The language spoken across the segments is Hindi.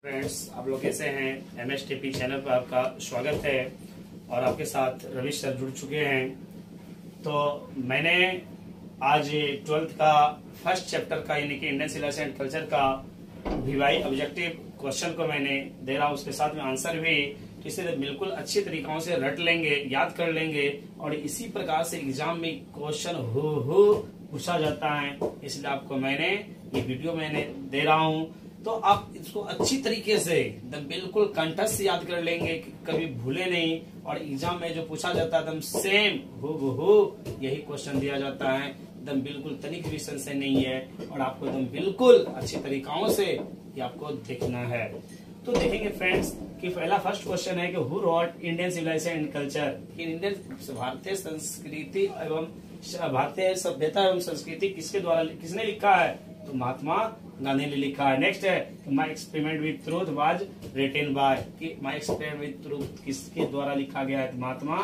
फ्रेंड्स, आप लोग कैसे हैं। MSTP चैनल पर आपका स्वागत है और आपके साथ रविश सर जुड़ चुके हैं। तो मैंने आज 12th का फर्स्ट चैप्टर का यानी कि इंडियन सिविलाइजेशन एंड कल्चर का VY ऑब्जेक्टिव क्वेश्चन को मैंने दे रहा हूँ, उसके साथ में आंसर भी। तो इसे बिल्कुल अच्छी तरीकों से रट लेंगे, याद कर लेंगे और इसी प्रकार से एग्जाम में क्वेश्चन हो पूछा जाता है। इसलिए आपको मैंने ये वीडियो दे रहा हूँ, तो आप इसको अच्छी तरीके से एकदम बिल्कुल कंठस्थ से याद कर लेंगे, कभी भूले नहीं। और एग्जाम में जो पूछा जाता है एकदम सेम हूबहू यही क्वेश्चन दिया जाता है, एकदम बिल्कुल तनिक रिविजन से नहीं है और आपको एकदम बिल्कुल अच्छी तरीकाओं से ये आपको देखना है। तो देखेंगे फ्रेंड्स कि पहला फर्स्ट क्वेश्चन है कि who wrote Indian civilisation and culture, Indian भारतीय संस्कृति एवं भारतीय सभ्यता एवं संस्कृति किसने लिखा है? तो महात्मा गांधी ने लिखा है। नेक्स्ट है my experiment with truth was written by, कि माई एक्सपेरिमेंट विद ट्रूथ किसके द्वारा लिखा गया है? महात्मा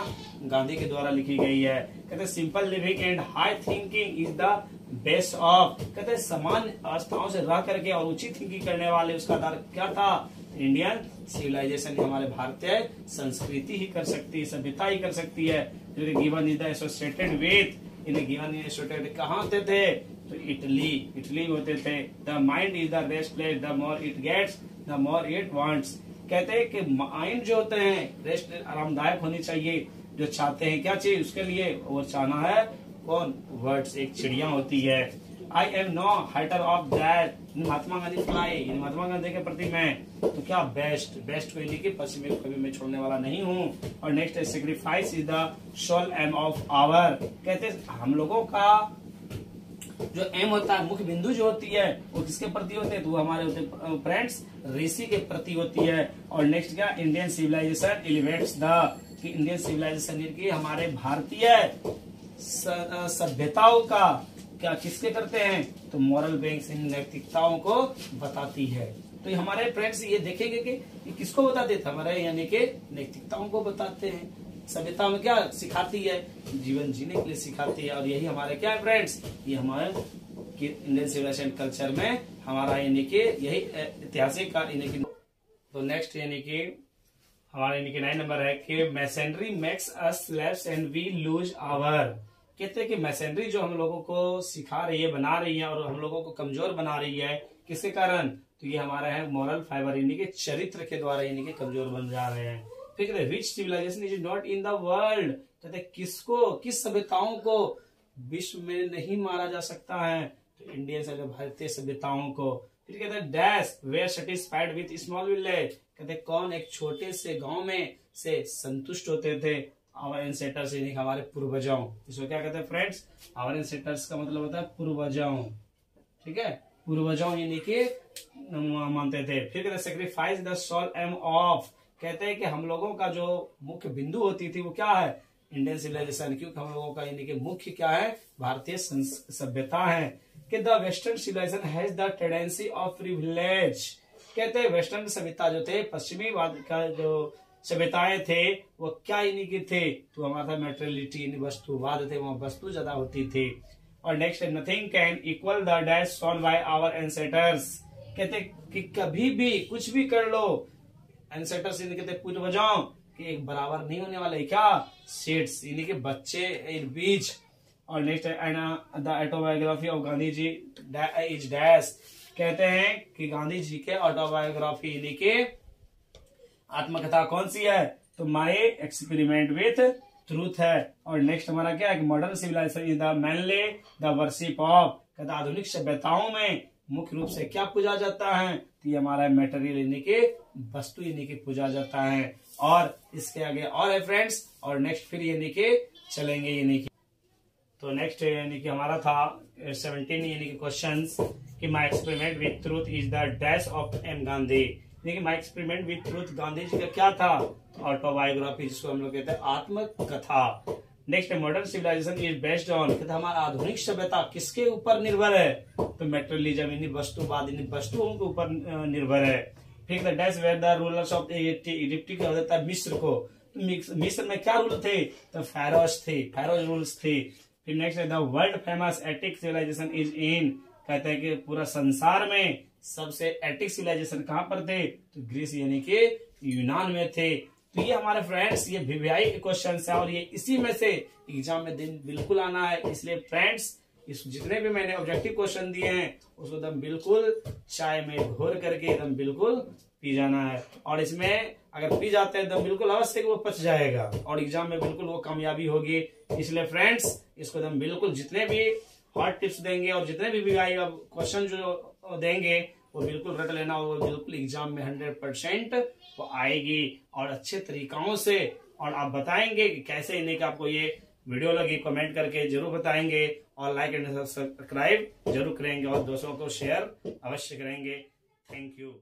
गांधी के द्वारा लिखी गई है। कहते हैं simple living and high thinking is the best of, कहते हैं समान अवस्थाओं से रह करके और ऊंची थिंकिंग करने वाले उसका आधार क्या था? इंडियन सिविलाइजेशन, हमारे भारतीय संस्कृति ही कर सकती है, सभ्यता ही कर सकती है। Given is the associated with, इन्हें गिवन एसोसिएटेड कहाँ होते थे? तो इटली होते थे। The mind is the rest place, the more it gets the more it wants, कहते हैं कि माइंड जो होते हैं रेस्ट आरामदायक होनी चाहिए, जो चाहते हैं क्या चीज उसके लिए वो चाहना है कौन? वर्ड्स, एक चिड़िया होती है। I am no hater of that, Mahatma Gandhi fly, Mahatma Gandhi के प्रति मैं तो क्या बेस्ट को कि पश्चिमी को कभी मैं छोड़ने वाला नहीं हूँ। और नेक्स्ट है sacrifice is the soul aim of our, कहते हैं हम लोगों का जो एम होता है, मुख्य बिंदु जो होती है वो किसके प्रति होते हैं? तो वो हमारे होते हैं फ्रेंड्स ऋषि के प्रति होती है। और नेक्स्ट क्या? इंडियन सिविलाइजेशन एलिवेट्स द, कि इंडियन सिविलाइजेशन की हमारे भारतीय सभ्यताओं का क्या किसके करते हैं? तो मॉरल बैंक्स, नैतिकताओं को बताती है। तो ये हमारे फ्रेंड्स ये देखेंगे कि ये किसको बताते थे? हमारे यानी कि नैतिकताओं को बताते हैं। सभ्यता में क्या सिखाती है? जीवन जीने के लिए सिखाती है। और यही हमारे क्या है फ्रेंड्स? ये हमारे इंडियन सिविलाइजेशन कल्चर में हमारा यानी कि यही ऐतिहासिक का यानी कि। तो नेक्स्ट यानी कि हमारा यानी कि 9 नंबर है कि masonry makes us slaves and we lose our, कहते हैं कि मैसनरी जो हम लोगों को सिखा रही है, बना रही है और हम लोगों को कमजोर बना रही है, किसके कारण? तो ये हमारा है मॉरल फाइबर, यानी कि चरित्र के द्वारा यानी कि कमजोर बन जा रहे हैं। फिर कहते हैं which civilization is not in the world, कहते हैं किस सभ्यताओं को विश्व में नहीं मारा जा सकता है? तो इंडियन से भारतीय सभ्यताओं को। फिर कहते हैं dash were satisfied with small village, कहते हैं कौन एक छोटे से गांव में से संतुष्ट होते थे? आवर एंसेस्टर्स, यानी हमारे पूर्वजों। इसको क्या कहते हैं फ्रेंड्स? आवर एंसेस्टर्स का मतलब होता है पूर्वजों, ठीक है, पूर्वजों यानी कि मानते थे। फिर कहते हैं sacrifice the soul aim of, कहते हैं कि हम लोगों का जो मुख्य बिंदु होती थी वो क्या है? इंडियन सिविलाइजेशन, क्योंकि हम लोगों का यानी कि मुख्य क्या है? भारतीय सभ्यता है। कि the western civilisation has the tendency of privilege, कहते हैं वेस्टर्न सभ्यता जो थे, पश्चिमी का जो सभ्यताएं थे वो क्या यानी कि थे? तो हमारा मेटेरियलिटी, वस्तुवाद थे, वहां वस्तु ज्यादा होती थी। और नेक्स्ट है nothing can equal the dash sown by our ancestors, कहते कि कभी भी कुछ भी कर लो, एंसेस्टर्स यानी कहते पूर्वजों कि एक बराबर नहीं होने वाले क्या? सीड्स यानी कि बच्चे, बीज। और नेक्स्ट है the autobiography of Gandhi ji is dash, कहते हैं कि गांधी जी के ऑटोबायोग्राफी यानी कि आत्मकथा कौन सी है? तो माई एक्सपेरिमेंट विथ ट्रूथ है। और नेक्स्ट हमारा क्या है? Modern civilisation is the mainly the worship of, कहता आधुनिक सभ्यताओं में मुख्य रूप से क्या पूजा जाता है? तो ये हमारा मेटेरियल यानी कि वस्तु यानी कि पूजा जाता है। और इसके आगे और है फ्रेंड्स, और नेक्स्ट फिर यानी कि चलेंगे यानी कि। तो नेक्स्ट यानी कि हमारा था 17 यानी कि क्वेश्चंस कि my experiment with truth is the dash of M Gandhi, देखिए my experiment with truth Gandhi ji का क्या था? ऑटोबायोग्राफी, जिसको हम लोग कहते हैं आत्मकथा। Next modern civilisation is based on, कहते हमारा आधुनिक सभ्यता किसके ऊपर निर्भर है? तो मेटेरियलिज्म यानी वस्तुवाद, यानी वस्तुओं के ऊपर निर्भर है। फिर dash were the rulers of Egypt का होता है मिस्र को, तो मिस्र में क्या रूल थे? तो फैरोज रूल्स थे। फिर नेक्स्ट है the world famous Attic civilisation is in, कहते हैं कि पूरा संसार में सबसे एंटिक सिविलाइजेशन कहाँ पर थे? तो ग्रीस यानी कि यूनान में थे। तो ये हमारे फ्रेंड्स ये वीवीआई क्वेश्चन है और ये इसी में से एग्जाम में दिन बिल्कुल आना है। इसलिए फ्रेंड्स इस जितने भी मैंने ऑब्जेक्टिव क्वेश्चन दिए हैं उसको एकदम बिल्कुल चाय में घोर करके एकदम बिल्कुल पी जाना है। और इसमें अगर पी जाते हैं एकदम बिल्कुल अवश्य वो पच जाएगा और एग्जाम में बिल्कुल वो कामयाबी होगी। इसलिए फ्रेंड्स इसको एकदम बिल्कुल जितने भी हॉट टिप्स देंगे और जितने भी वीवीआई क्वेश्चन जो देंगे वो बिल्कुल रट लेना, वो बिल्कुल एग्जाम में 100% वो आएगी और अच्छे तरीकाओं से। और आप बताएंगे कि कैसे इन्हें का आपको ये वीडियो लगी, कमेंट करके जरूर बताएंगे और लाइक एंड सब्सक्राइब जरूर करेंगे और दोस्तों को शेयर अवश्य करेंगे। Thank you.